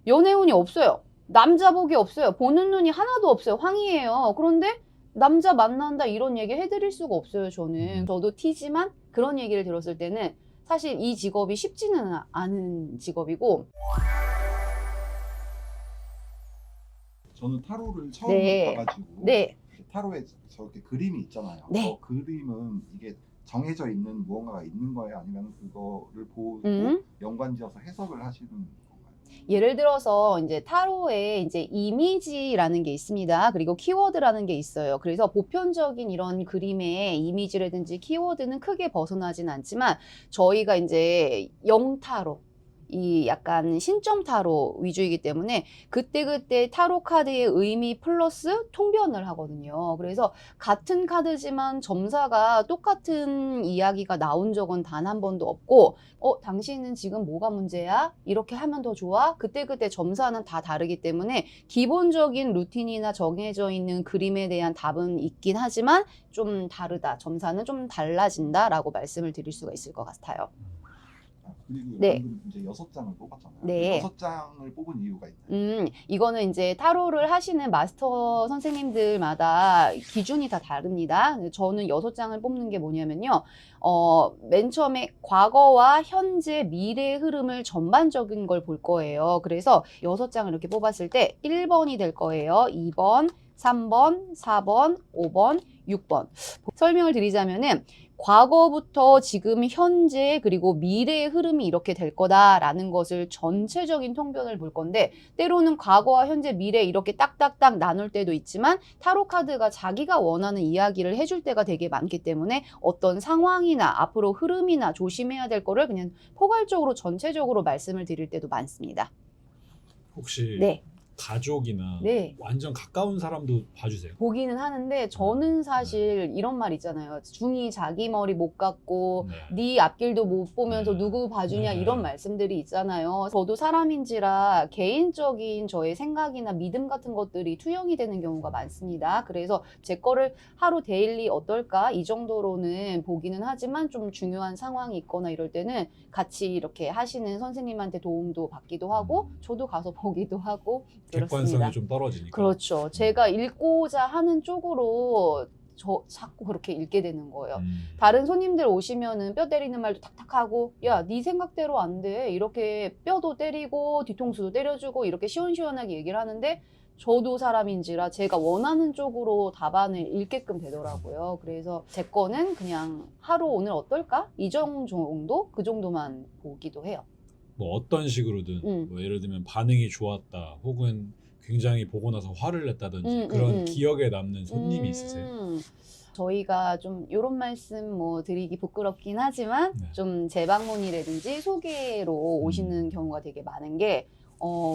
연애운이 없어요. 남자 복이 없어요. 보는 눈이 하나도 없어요. 황이에요. 그런데 남자 만난다 이런 얘기 해드릴 수가 없어요. 저도 T지만 그런 얘기를 들었을 때는 사실 이 직업이 쉽지는 않은 직업이고. 저는 타로를 처음 네. 봐가지고 네. 타로에 저렇게 그림이 있잖아요. 네. 저 그림은 이게 정해져 있는 무언가가 있는 거예요? 아니면 그거를 보고 연관지어서 해석을 하시는 건가요? 예를 들어서 이제 타로에 이제 이미지라는 게 있습니다. 그리고 키워드라는 게 있어요. 그래서 보편적인 이런 그림의 이미지라든지 키워드는 크게 벗어나진 않지만 저희가 이제 영타로, 이 약간 신점 타로 위주이기 때문에 그때그때 타로 카드의 의미 플러스 통변을 하거든요. 그래서 같은 카드지만 점사가 똑같은 이야기가 나온 적은 단 한 번도 없고, 당신은 지금 뭐가 문제야? 이렇게 하면 더 좋아? 그때그때 점사는 다 다르기 때문에 기본적인 루틴이나 정해져 있는 그림에 대한 답은 있긴 하지만 좀 다르다. 점사는 좀 달라진다라고 말씀을 드릴 수가 있을 것 같아요. 그리고 네. 방금 이제 6장을 뽑았잖아요. 네. 6장을 뽑은 이유가 있나요? 이거는 이제 타로를 하시는 마스터 선생님들마다 기준이 다 다릅니다. 저는 6장을 뽑는 게 뭐냐면요. 맨 처음에 과거와 현재, 미래의 흐름을 전반적인 걸 볼 거예요. 그래서 6장을 이렇게 뽑았을 때 1번이 될 거예요. 2번, 3번, 4번, 5번, 6번. 설명을 드리자면은 과거부터 지금 현재 그리고 미래의 흐름이 이렇게 될 거다라는 것을 전체적인 통변을 볼 건데, 때로는 과거와 현재 미래 이렇게 딱딱딱 나눌 때도 있지만 타로 카드가 자기가 원하는 이야기를 해줄 때가 되게 많기 때문에 어떤 상황이나 앞으로 흐름이나 조심해야 될 거를 그냥 포괄적으로 전체적으로 말씀을 드릴 때도 많습니다. 혹시 네. 가족이나 네. 완전 가까운 사람도 봐주세요? 보기는 하는데 저는 사실 이런 말 있잖아요. 중이 자기 머리 못 깎고 네 앞길도 못 보면서 누구 봐주냐 이런 말씀들이 있잖아요. 저도 사람인지라 개인적인 저의 생각이나 믿음 같은 것들이 투영이 되는 경우가 많습니다. 그래서 제 거를 하루 데일리 어떨까 이 정도로는 보기는 하지만 좀 중요한 상황이 있거나 이럴 때는 같이 이렇게 하시는 선생님한테 도움도 받기도 하고 저도 가서 보기도 하고 그렇습니다. 객관성이 좀 떨어지니까. 그렇죠. 제가 읽고자 하는 쪽으로 자꾸 그렇게 읽게 되는 거예요. 다른 손님들 오시면은 뼈 때리는 말도 탁탁하고, 야, 네 생각대로 안 돼. 이렇게 뼈도 때리고 뒤통수도 때려주고 이렇게 시원시원하게 얘기를 하는데 저도 사람인지라 제가 원하는 쪽으로 답안을 읽게끔 되더라고요. 그래서 제 거는 그냥 하루 오늘 어떨까? 이 정도? 그 정도만 보기도 해요. 뭐 어떤 식으로든 뭐 예를 들면 반응이 좋았다 혹은 굉장히 보고 나서 화를 냈다든지 그런 기억에 남는 손님이 있으세요? 저희가 좀 이런 말씀 뭐 드리기 부끄럽긴 하지만 좀 재방문이라든지 소개로 오시는 경우가 되게 많은 게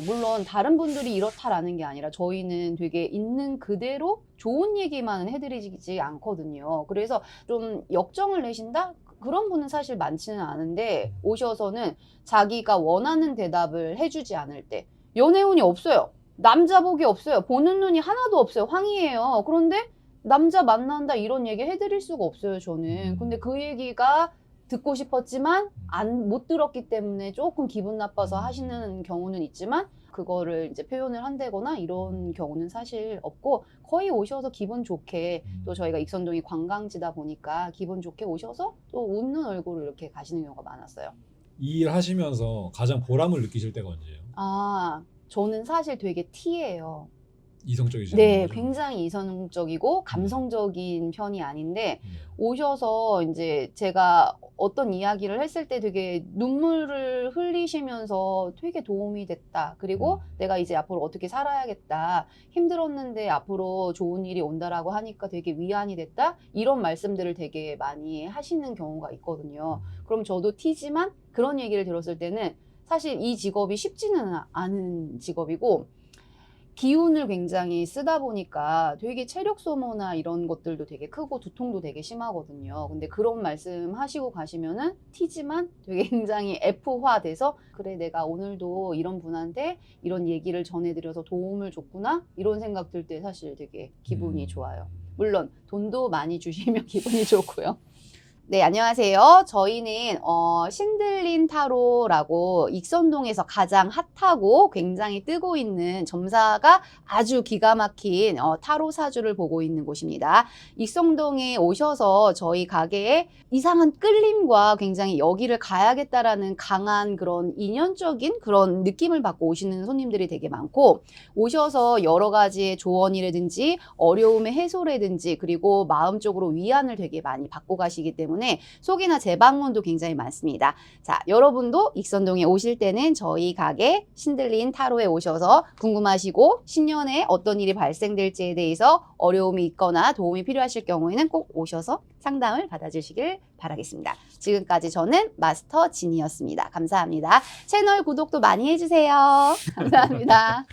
물론 다른 분들이 이렇다라는 게 아니라 저희는 되게 있는 그대로 좋은 얘기만 해드리지 않거든요. 그래서 좀 역정을 내신다? 그런 분은 사실 많지는 않은데 오셔서는 자기가 원하는 대답을 해주지 않을 때 연애운이 없어요. 남자 복이 없어요. 보는 눈이 하나도 없어요. 황이에요. 그런데 남자 만난다 이런 얘기 해드릴 수가 없어요. 저는. 근데 그 얘기가 듣고 싶었지만 못 들었기 때문에 조금 기분 나빠서 하시는 경우는 있지만 그거를 이제 표현을 한다거나 이런 경우는 사실 없고 거의 오셔서 기분 좋게 또 저희가 익선동이 관광지다 보니까 기분 좋게 오셔서 또 웃는 얼굴로 이렇게 가시는 경우가 많았어요. 이 일 하시면서 가장 보람을 느끼실 때가 언제예요? 저는 사실 되게 T예요. 이성적이시나요? 네, 굉장히 이성적이고 감성적인 편이 아닌데 오셔서 이제 제가 어떤 이야기를 했을 때 되게 눈물을 흘리시면서 되게 도움이 됐다. 그리고 내가 이제 앞으로 어떻게 살아야겠다. 힘들었는데 앞으로 좋은 일이 온다라고 하니까 되게 위안이 됐다. 이런 말씀들을 되게 많이 하시는 경우가 있거든요. 그럼 저도 T지만 그런 얘기를 들었을 때는 사실 이 직업이 쉽지는 않은 직업이고 기운을 굉장히 쓰다 보니까 되게 체력 소모나 이런 것들도 되게 크고 두통도 되게 심하거든요. 근데 그런 말씀 하시고 가시면은 T지만 되게 굉장히 F화 돼서 그래 내가 오늘도 이런 분한테 이런 얘기를 전해드려서 도움을 줬구나 이런 생각 들 때 사실 되게 기분이 좋아요. 물론 돈도 많이 주시면 기분이 좋고요. 네, 안녕하세요. 저희는 신들린 타로라고 익선동에서 가장 핫하고 굉장히 뜨고 있는 점사가 아주 기가 막힌 타로 사주를 보고 있는 곳입니다. 익선동에 오셔서 저희 가게에 이상한 끌림과 굉장히 여기를 가야겠다라는 강한 그런 인연적인 그런 느낌을 받고 오시는 손님들이 되게 많고, 오셔서 여러 가지의 조언이라든지 어려움의 해소라든지 그리고 마음적으로 위안을 되게 많이 받고 가시기 때문에 소개나 재방문도 굉장히 많습니다. 자, 여러분도 익선동에 오실 때는 저희 가게 신들린 타로에 오셔서 궁금하시고 신년에 어떤 일이 발생될지에 대해서 어려움이 있거나 도움이 필요하실 경우에는 꼭 오셔서 상담을 받아주시길 바라겠습니다. 지금까지 저는 마스터 진이었습니다. 감사합니다. 채널 구독도 많이 해주세요. 감사합니다.